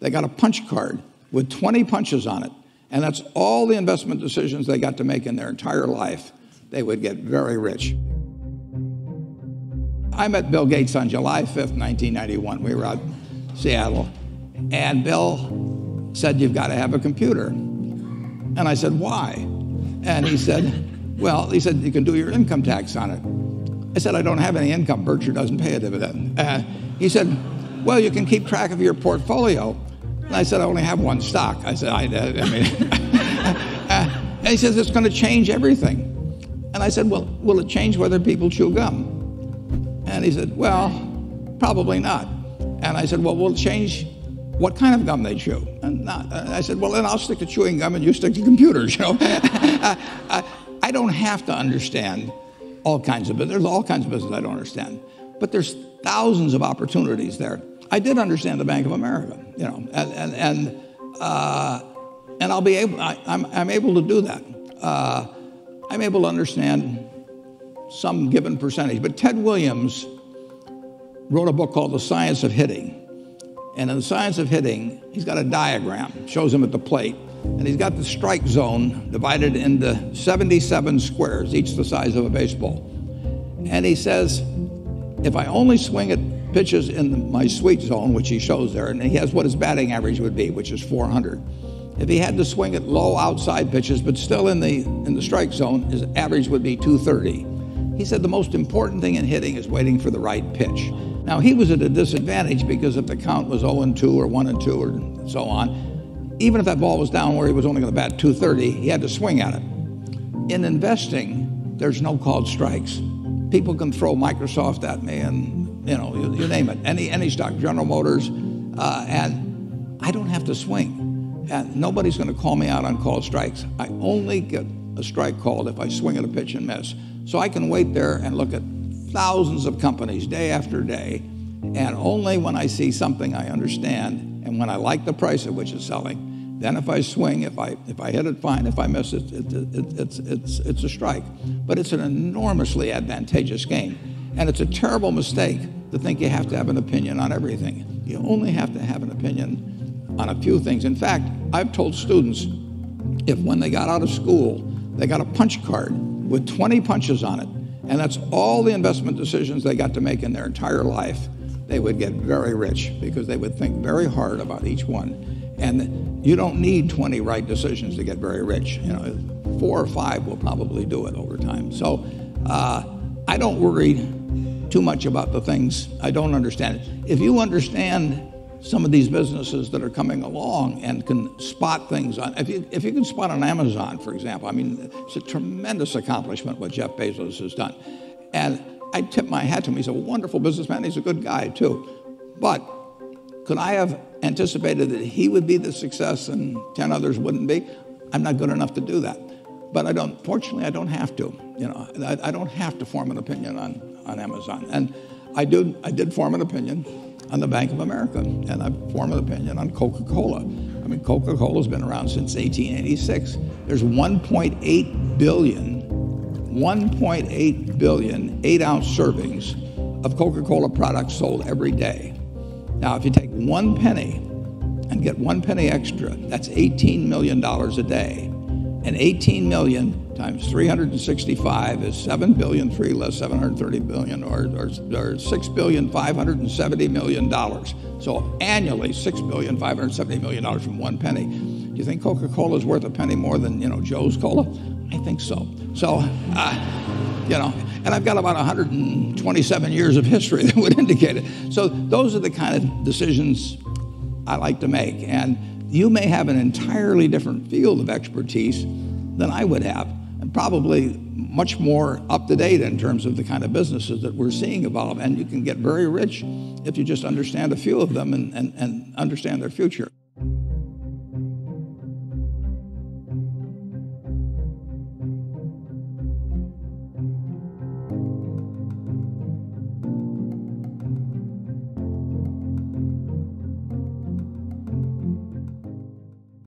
they got a punch card with 20 punches on it, and that's all the investment decisions they got to make in their entire life, they would get very rich. I met Bill Gates on July 5th, 1991. We were out in Seattle, and Bill said, "You've got to have a computer." And I said, "Why?" And he said, "Well," he said, "you can do your income tax on it." I said, "I don't have any income. Berkshire doesn't pay a dividend." He said, "Well, you can keep track of your portfolio." And I said, "I only have one stock." I said, and he says, "It's going to change everything." And I said, "Well, will it change whether people chew gum?" And he said, "Well, probably not." And I said, "Well, will it change what kind of gum they chew?" And I said, "Well, then I'll stick to chewing gum and you stick to computers, you know." I don't have to understand all kinds of business. There's all kinds of business I don't understand. But there's thousands of opportunities there. I did understand the Bank of America, you know, and I'll be able, I'm able to do that. I'm able to understand some given percentage. But Ted Williams wrote a book called The Science of Hitting. And in The Science of Hitting, he's got a diagram, shows him at the plate. And he's got the strike zone divided into 77 squares, each the size of a baseball. And he says, if I only swing at pitches in my sweet zone, which he shows there, and he has what his batting average would be, which is 400. If he had to swing at low outside pitches, but still in the strike zone, his average would be 230. He said the most important thing in hitting is waiting for the right pitch. Now, he was at a disadvantage because if the count was 0-2 or 1-2 or so on, even if that ball was down where he was only going to bat 230, he had to swing at it. In investing, there's no called strikes. People can throw Microsoft at me and, you know, you name it, any stock, General Motors, and I don't have to swing. And nobody's going to call me out on called strikes. I only get a strike called if I swing at a pitch and miss. So I can wait there and look at thousands of companies day after day, and only when I see something I understand and when I like the price at which it's selling, then if I swing, if I hit it, fine. If I miss it, it's a strike. But it's an enormously advantageous game, and it's a terrible mistake to think you have to have an opinion on everything. You only have to have an opinion on a few things. In fact, I've told students, if when they got out of school, they got a punch card with 20 punches on it, and that's all the investment decisions they got to make in their entire life, they would get very rich because they would think very hard about each one. And you don't need 20 right decisions to get very rich. You know, 4 or 5 will probably do it over time. So I don't worry too much about the things I don't understand. If you understand some of these businesses that are coming along and can spot things on, if you can spot on Amazon, for example, I mean, it's a tremendous accomplishment what Jeff Bezos has done. And I tip my hat to him. He's a wonderful businessman. He's a good guy, too. But could I have anticipated that he would be the success and 10 others wouldn't be? I'm not good enough to do that. But fortunately, I don't have to. You know, I don't have to form an opinion on Amazon. And I did form an opinion on the Bank of America, and I formed an opinion on Coca-Cola. I mean, Coca-Cola's been around since 1886. There's 1.8 billion 8-ounce servings of Coca-Cola products sold every day. Now, if you take 1 penny and get 1 penny extra, that's $18 million a day. And 18 million times 365 is 7 billion, 3 less 730 billion, or $6,570 million. So annually, $6,570 million from 1 penny. Do you think Coca-Cola is worth a penny more than, you know, Joe's Cola? I think so. So, you know, and I've got about 127 years of history that would indicate it. So those are the kind of decisions I like to make. And you may have an entirely different field of expertise than I would have, and probably much more up to date in terms of the kind of businesses that we're seeing evolve. And you can get very rich if you just understand a few of them and understand their future.